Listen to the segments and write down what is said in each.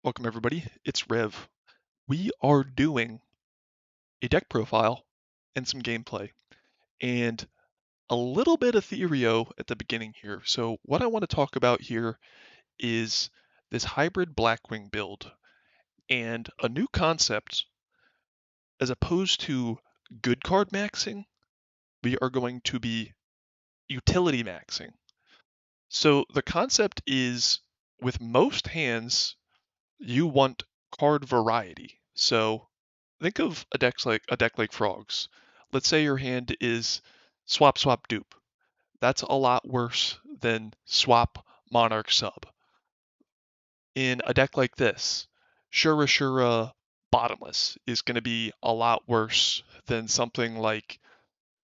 Welcome everybody, it's Rev. We are doing a deck profile and some gameplay and a little bit of theorio at the beginning here. So what I want to talk about here is this hybrid Blackwing build and a new concept. As opposed to good card maxing, we are going to be utility maxing. So the concept is with most hands, you want card variety. So think of a deck like Frogs. Let's say your hand is swap swap dupe. That's a lot worse than swap monarch sub. In a deck like this, Shura Shura bottomless is going to be a lot worse than something like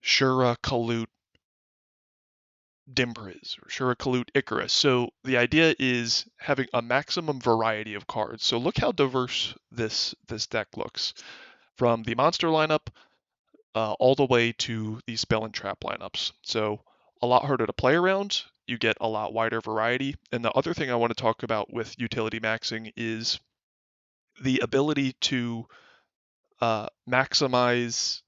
Shura Kalut Dimpriz or Shura Kalut Icarus. So the idea is having a maximum variety of cards. So look how diverse this deck looks from the monster lineup all the way to the spell and trap lineups. So a lot harder to play around. You get a lot wider variety. And the other thing I want to talk about with utility maxing is the ability to maximize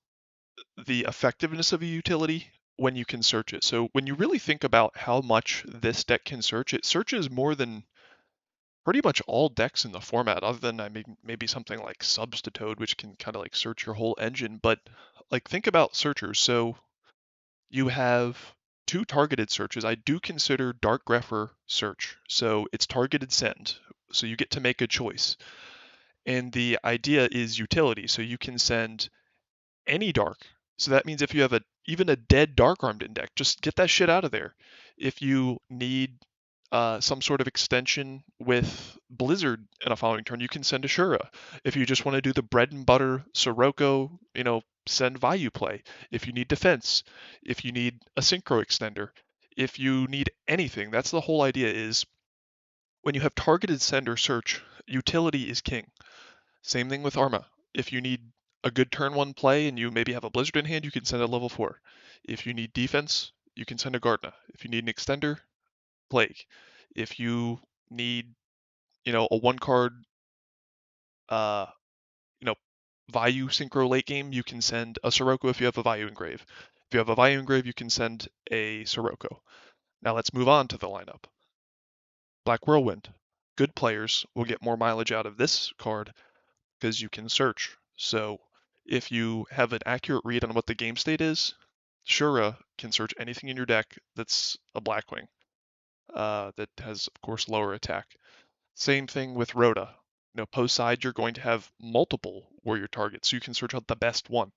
the effectiveness of a utility when you can search it. So when you really think about how much this deck can search, it searches more than pretty much all decks in the format, other than I mean maybe something like Substitute, which can kind of like search your whole engine. But like think about searchers. So you have two targeted searches. I do consider Dark Grepher search. So it's targeted send. So you get to make a choice. And the idea is utility. So you can send any dark. So that means if you have even a dead dark armed in deck, just get that shit out of there. If you need some sort of extension with Blizzard in a following turn, you can send Ashura. If you just want to do the bread and butter Sirocco, send Vayu play. If you need defense, if you need a synchro extender, if you need anything, that's the whole idea is when you have targeted send or search, utility is king. Same thing with Arma. If you need a good turn one play and you maybe have a Blizzard in hand, you can send a level 4. If you need defense, you can send a Gardna. If you need an extender, Plague. If you need, a one card, uh, you know, Vayu synchro late game, you can send a Sirocco if you have a Vayu engrave. If you have a Vayu engrave, you can send a Sirocco. Now let's move on to the lineup. Black Whirlwind. Good players will get more mileage out of this card because you can search. So if you have an accurate read on what the game state is, Shura can search anything in your deck that's a Blackwing that has, of course, lower attack. Same thing with Rhoda. Post side, you're going to have multiple warrior targets, so you can search out the best one.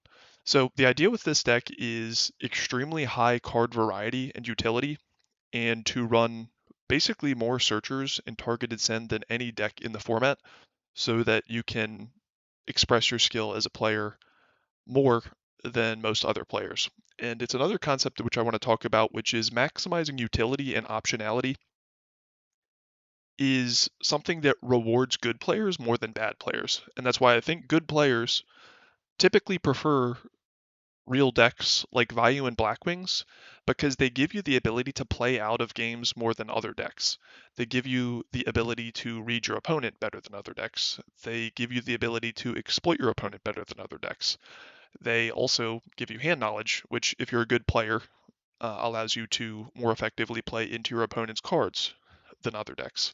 So the idea with this deck is extremely high card variety and utility, and to run basically more searchers and targeted send than any deck in the format, so that you can express your skill as a player more than most other players. And it's another concept which I want to talk about, which is maximizing utility and optionality is something that rewards good players more than bad players. And that's why I think good players typically prefer real decks like Vayu and Blackwings because they give you the ability to play out of games more than other decks. They give you the ability to read your opponent better than other decks. They give you the ability to exploit your opponent better than other decks. They also give you hand knowledge, which, if you're a good player, allows you to more effectively play into your opponent's cards than other decks.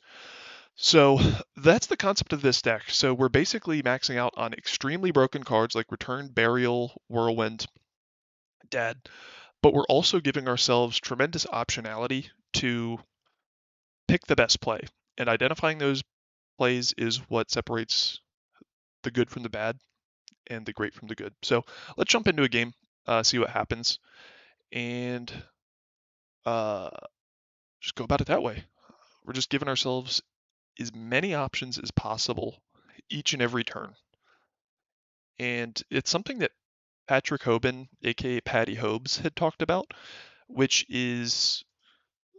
So that's the concept of this deck. So we're basically maxing out on extremely broken cards like Return, Burial, Whirlwind, Dead, but we're also giving ourselves tremendous optionality to pick the best play. And identifying those plays is what separates the good from the bad and the great from the good. So let's jump into a game, see what happens, and uh, just go about it that way. We're just giving ourselves as many options as possible each and every turn. And it's something that Patrick Hoban, aka Patty Hobes, had talked about, which is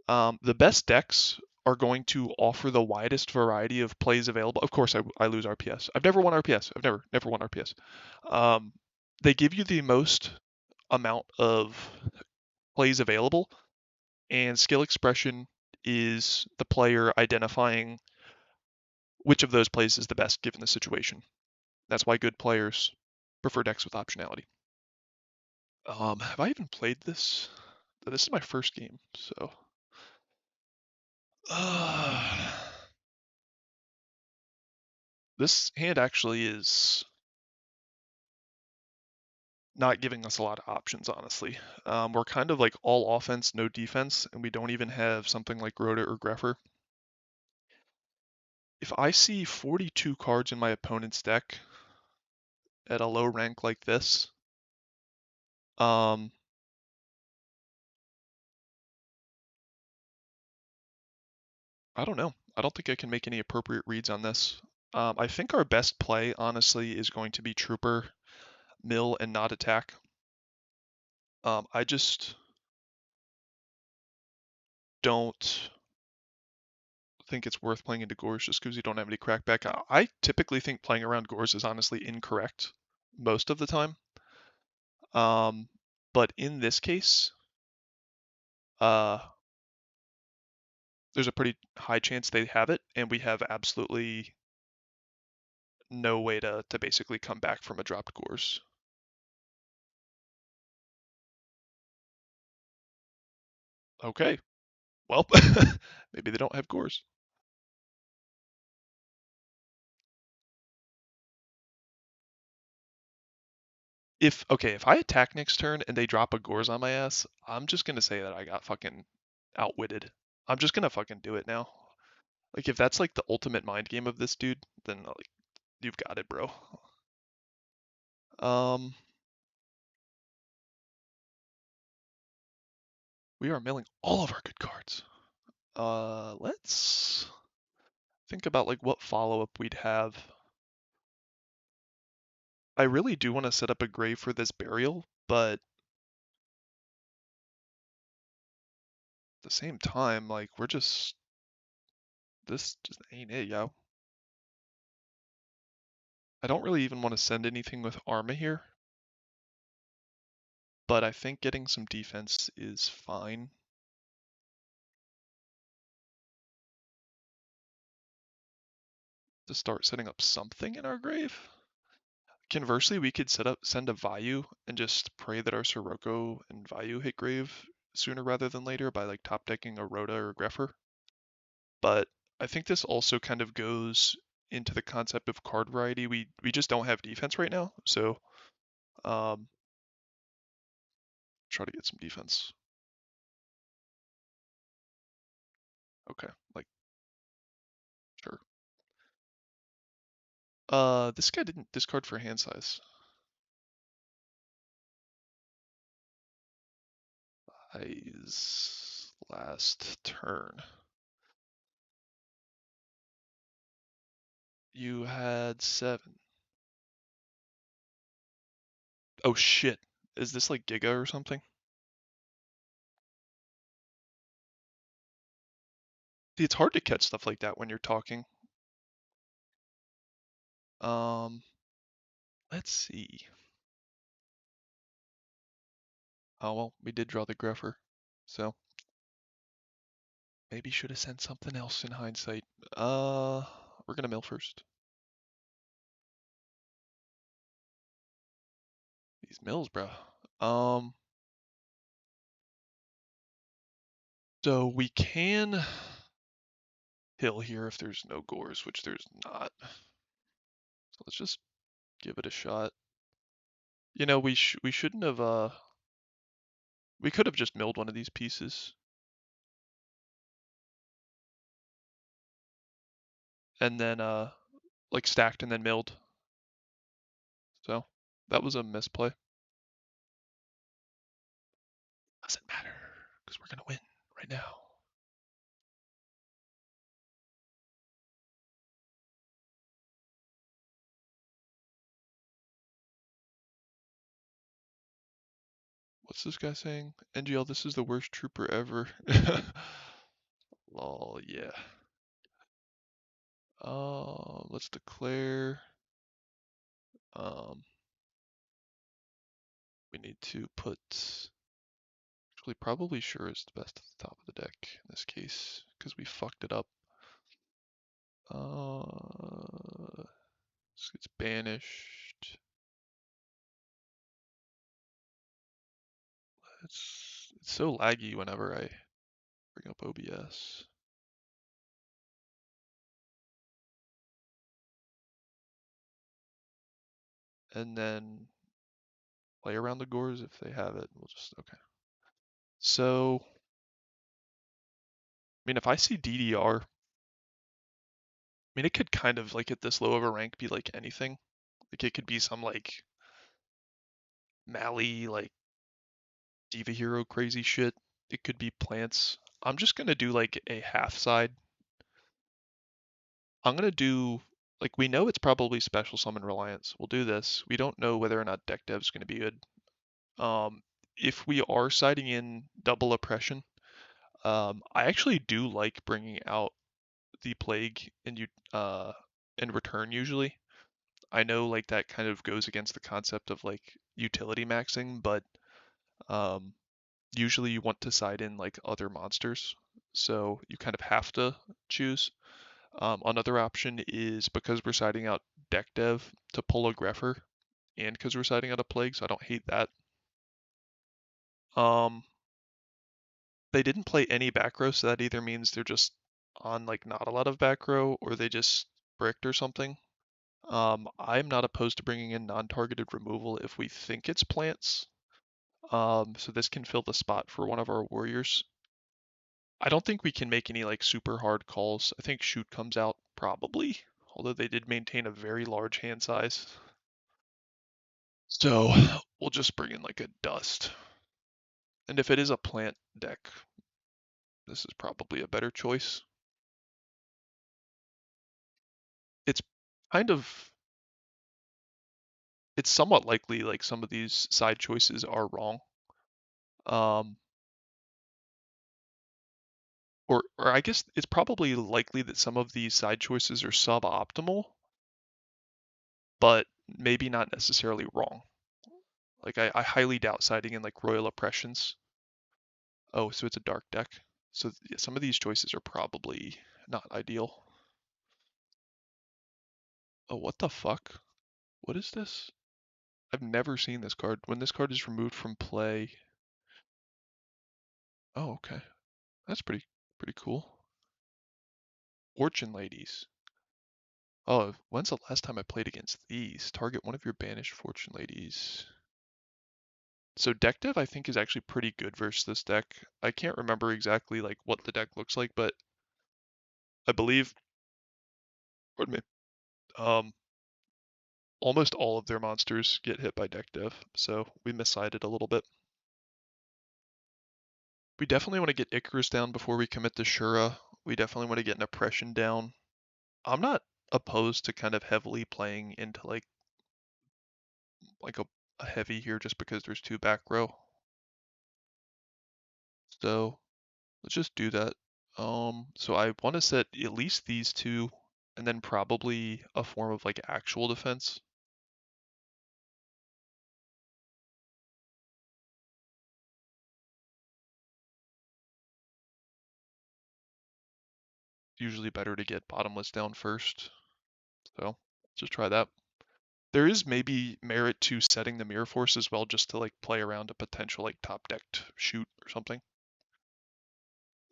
the best decks are going to offer the widest variety of plays available. Of course, I lose RPS. I've never won RPS. I've never won RPS. Um, they give you the most amount of plays available, and skill expression is the player identifying which of those plays is the best given the situation. That's why good players prefer decks with optionality. Have I even played this? This is my first game, so. This hand actually is not giving us a lot of options, honestly. We're kind of like all offense, no defense, and we don't even have something like Rota or Greffer. If I see 42 cards in my opponent's deck at a low rank like this, um, I don't know. I don't think I can make any appropriate reads on this. I think our best play, honestly, is going to be Trooper, Mill, and not attack. I just don't think it's worth playing into Gores just because you don't have any crackback. I typically think playing around Gores is honestly incorrect most of the time. Um, but in this case, uh, there's a pretty high chance they have it, and we have absolutely no way to basically come back from a dropped Gores. Okay, well, maybe they don't have Gores. If I attack next turn and they drop a Gores on my ass, I'm just gonna say that I got fucking outwitted. I'm just gonna fucking do it now. Like if that's like the ultimate mind game of this dude, then like you've got it, bro. Um, we are milling all of our good cards. Let's think about like what follow-up we'd have. I really do want to set up a grave for this burial, but at the same time, like this just ain't it, yo. I don't really even want to send anything with Arma here, but I think getting some defense is fine. To start setting up something in our grave. Conversely, we could send a Vayu and just pray that our Sirocco and Vayu hit grave sooner rather than later by like top decking a Rhoda or Greffer. But I think this also kind of goes into the concept of card variety. We just don't have defense right now, so um, try to get some defense. Okay, like sure. This guy didn't discard for hand size. Eyes last turn. You had 7. Oh shit. Is this like Giga or something? See, it's hard to catch stuff like that when you're talking. Um, let's see. Oh well, we did draw the Greffer, so maybe should have sent something else in hindsight. We're gonna mill first. These mills, bro. Um, so we can hill here if there's no Gores, which there's not. So let's just give it a shot. You know, we shouldn't have we could have just milled one of these pieces and then like stacked and then milled. So that was a misplay. Doesn't matter because we're gonna win right now. What's this guy saying? NGL, this is the worst trooper ever. Lol, yeah. Let's declare. Um, we need to put. Actually, probably sure is the best at the top of the deck in this case because we fucked it up. This gets banished. It's so laggy whenever I bring up OBS. And then play around the gores if they have it. We'll just, okay. So, I mean, if I see DDR, I mean, it could kind of, like, at this low of a rank be like anything. Like, it could be some, like, Mally, like, Diva Hero crazy shit. It could be plants. I'm just gonna do, like, a half side. I'm gonna do, like, we know it's probably special summon Reliance. We'll do this. We don't know whether or not deck dev's gonna be good. Um, if we are siding in double oppression, I actually do like bringing out the plague in return usually. I know like that kind of goes against the concept of like utility maxing, but um, usually you want to side in like other monsters, so you kind of have to choose. Another option is because we're siding out deck dev to pull a Greffer, and because we're siding out a plague, so I don't hate that. Um, they didn't play any back row, so that either means they're just on like not a lot of back row, or they just bricked or something. I'm not opposed to bringing in non-targeted removal if we think it's plants. So this can fill the spot for one of our warriors. I don't think we can make any like super hard calls. I think shoot comes out probably, although they did maintain a very large hand size. So we'll just bring in like a dust. And if it is a plant deck, this is probably a better choice. It's kind of, it's somewhat likely like some of these side choices are wrong. Um, or I guess it's probably likely that some of these side choices are suboptimal, but maybe not necessarily wrong. Like I highly doubt siding in like Royal Oppressions. Oh, so it's a dark deck. So yeah, some of these choices are probably not ideal. Oh, what the fuck? What is this? I've never seen this card. When this card is removed from play. Oh, okay. That's pretty cool. Fortune Ladies. Oh, when's the last time I played against these? Target one of your banished Fortune Ladies. So deck dev I think is actually pretty good versus this deck. I can't remember exactly like what the deck looks like, but I believe, pardon me, um, almost all of their monsters get hit by deck dev, so we missided a little bit. We definitely want to get Icarus down before we commit to Shura. We definitely want to get an Oppression down. I'm not opposed to kind of heavily playing into like a heavy here just because there's two back row. So let's just do that. So I want to set at least these two, and then probably a form of like actual defense. Usually better to get bottomless down first. So let's just try that. There is maybe merit to setting the mirror force as well, just to like play around a potential like top decked shoot or something.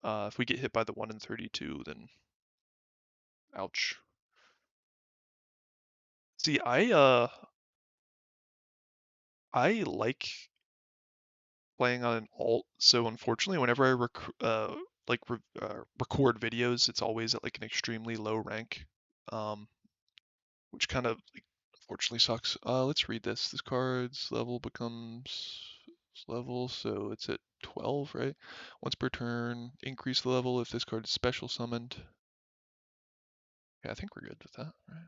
If we get hit by the 1 in 32, then ouch. See, I like playing on an alt, so unfortunately, whenever I record videos, it's always at like an extremely low rank, um, which kind of like, unfortunately sucks. Let's read this. This card's level becomes level, so it's at 12, right? Once per turn, increase the level if this card is special summoned. Yeah, I think we're good with that, right?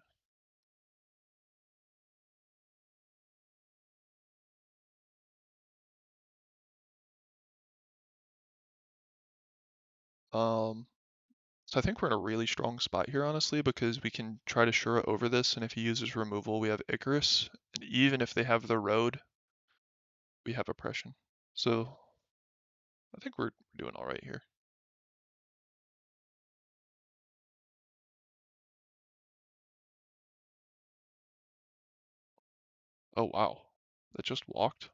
So I think we're in a really strong spot here, honestly, because we can try to Shura over this, and if he uses removal, we have Icarus, and even if they have the road, we have oppression. So I think we're doing all right here. Oh wow. That just walked.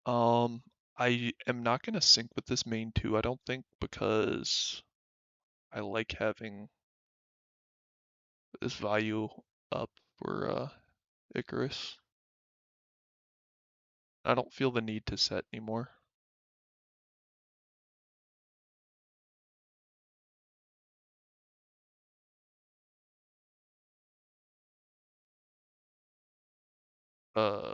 Um, I am not gonna sync with this main two, I don't think, because I like having this value up for Icarus. I don't feel the need to set anymore. Uh,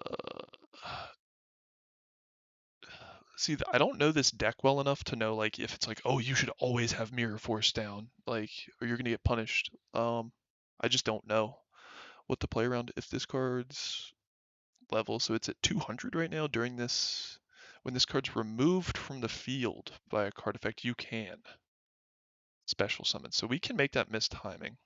see, I don't know this deck well enough to know like if it's like, oh, you should always have Mirror Force down, like, or you're gonna get punished. I just don't know what to play around. If this card's level, so it's at 200 right now. During this, when this card's removed from the field by a card effect, you can special summon. So we can make that miss timing.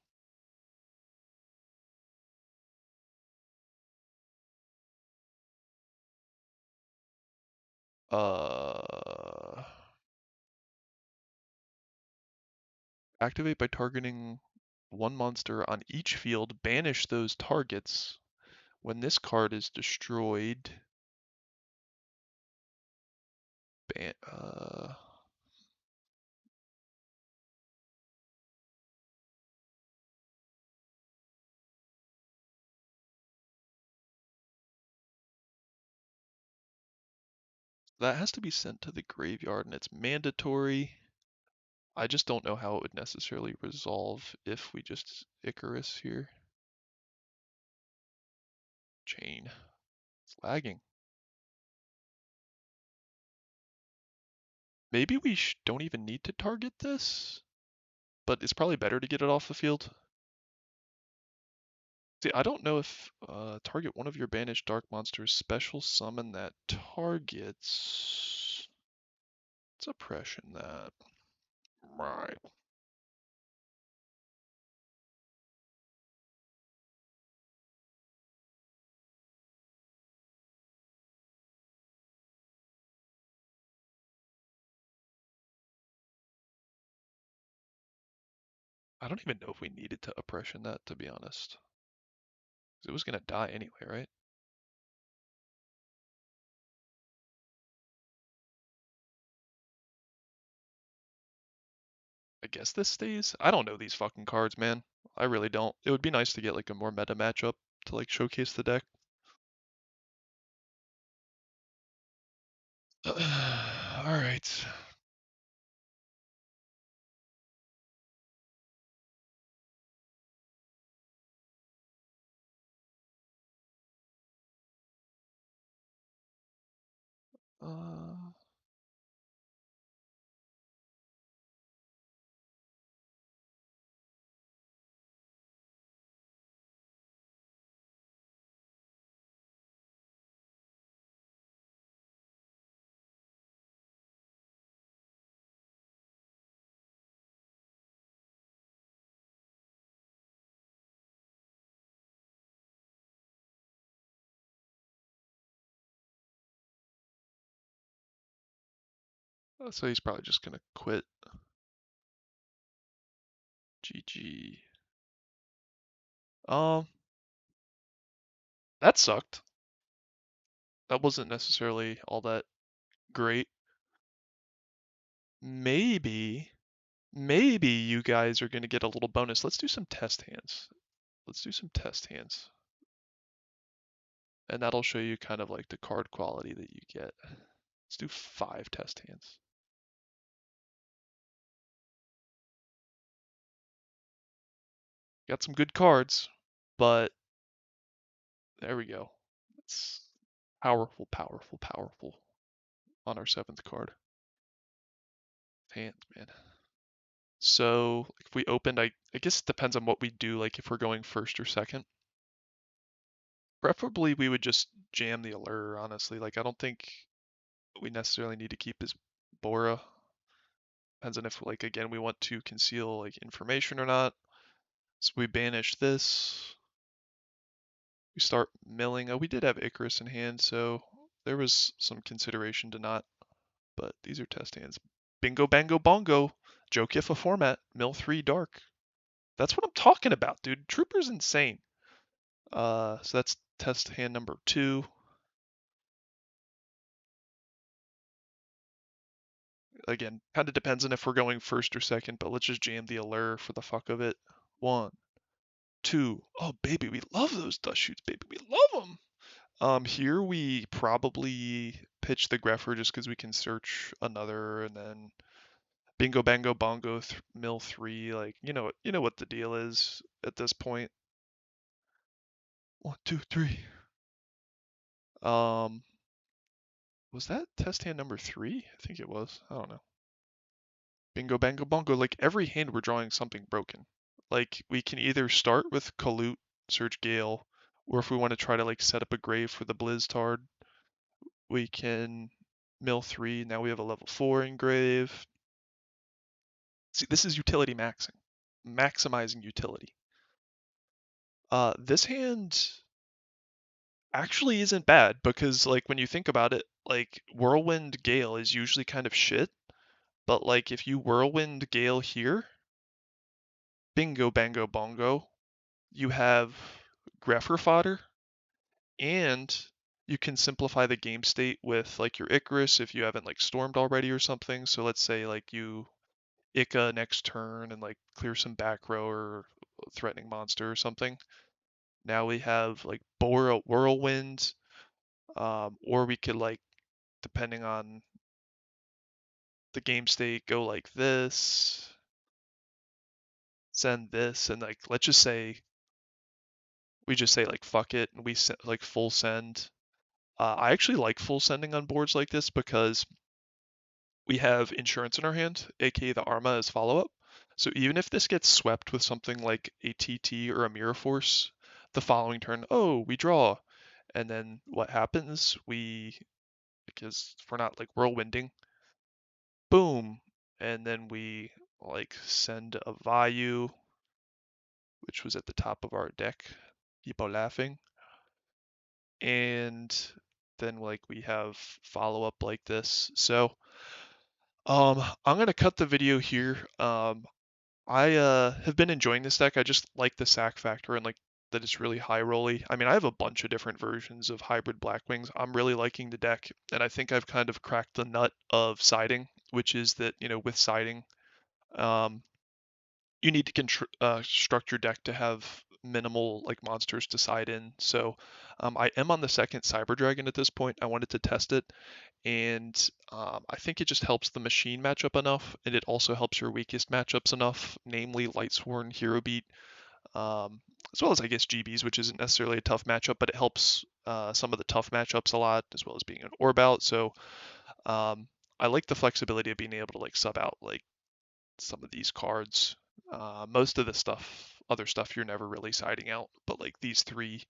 Uh, Activate by targeting one monster on each field. Banish those targets. When this card is destroyed, ban that has to be sent to the graveyard and it's mandatory. I just don't know how it would necessarily resolve if we just Icarus here. Chain. It's lagging. Maybe we don't even need to target this, but it's probably better to get it off the field. See, I don't know if target one of your banished dark monsters, special summon that targets. It's oppression that. Right. I don't even know if we needed to oppression that, to be honest. 'Cause it was gonna die anyway, right? I guess this stays. I don't know these fucking cards, man. I really don't. It would be nice to get like a more meta matchup to like showcase the deck. All right. Uh, so he's probably just gonna quit. GG. Um, that sucked. That wasn't necessarily all that great. Maybe, maybe you guys are gonna get a little bonus. Let's do some test hands. Let's do some test hands. And that'll show you kind of like the card quality that you get. Let's do 5 test hands. Got some good cards, but there we go. It's powerful, powerful, powerful on our 7th card. Hands, man. So if we opened, I guess it depends on what we do, like if we're going first or second. Preferably we would just jam the allure, honestly. Like I don't think we necessarily need to keep his Bora. Depends on if like again we want to conceal like information or not. So we banish this. We start milling. Oh, we did have Icarus in hand, so there was some consideration to not. But these are test hands. Bingo, bango, bongo. Jokifa format. Mill 3 dark. That's what I'm talking about, dude? Trooper's insane. So that's test hand number 2. Again, kind of depends on if we're going first or second, but let's just jam the allure for the fuck of it. 1, 2. Oh, baby, we love those dust shoots, baby. We love them. Here we probably pitch the grepher just because we can search another, and then bingo, bango, bongo, mill 3. Like, you know what the deal is at this point. 1, 2, 3. Um, was that test hand number 3? I think it was. I don't know. Bingo, bango, bongo. Like every hand we're drawing something broken. Like we can either start with Kalut, Surge Gale, or if we want to try to like set up a grave for the Blizztard, we can mill 3. Now we have a level 4 engrave. See, this is utility maximizing utility. This hand actually isn't bad because like when you think about it, like Whirlwind Gale is usually kind of shit, but like if you Whirlwind Gale here, bingo bango bongo, you have Grepher fodder, and you can simplify the game state with like your Icarus if you haven't like stormed already or something. So let's say like you Ica next turn and like clear some back row or threatening monster or something. Now we have like Bora Whirlwind, or we could like, depending on the game state, go like this, send this, and like let's just say we just say like fuck it and we like full send. I actually like full sending on boards like this because we have insurance in our hand, aka the Arma as follow up. So even if this gets swept with something like a TT or a Mirror Force, the following turn, oh, we draw. And then what happens? Because if we're not like whirlwinding, boom. And then we like send a Vayu, which was at the top of our deck. People laughing. And then like we have follow up like this. So I'm gonna cut the video here. I have been enjoying this deck. I just like the sack factor and like that it's really high rolly. I mean, I have a bunch of different versions of hybrid Blackwings. I'm really liking the deck, and I think I've kind of cracked the nut of siding, which is that, with siding, um, you need to construct your deck to have minimal like monsters to side in. So I am on the second Cyber Dragon at this point. I wanted to test it, and I think it just helps the machine matchup enough, and it also helps your weakest matchups enough, namely Lightsworn, Hero Beat, as well as I guess GBs, which isn't necessarily a tough matchup, but it helps some of the tough matchups a lot, as well as being an orb out. So um, I like the flexibility of being able to like sub out like some of these cards. Most of the other stuff, you're never really siding out, but like these 3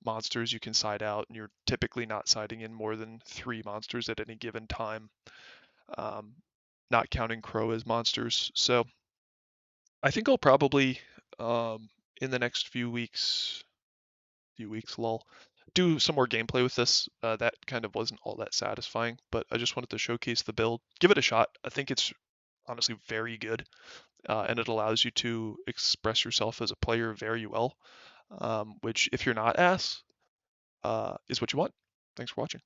monsters you can side out, and you're typically not siding in more than 3 monsters at any given time, um, not counting Crow as monsters. So I think I'll probably, in the next few weeks, lol, do some more gameplay with this. That kind of wasn't all that satisfying, but I just wanted to showcase the build. Give it a shot. I think it's honestly very good, and it allows you to express yourself as a player very well, which if you're not ass, is what you want. Thanks for watching.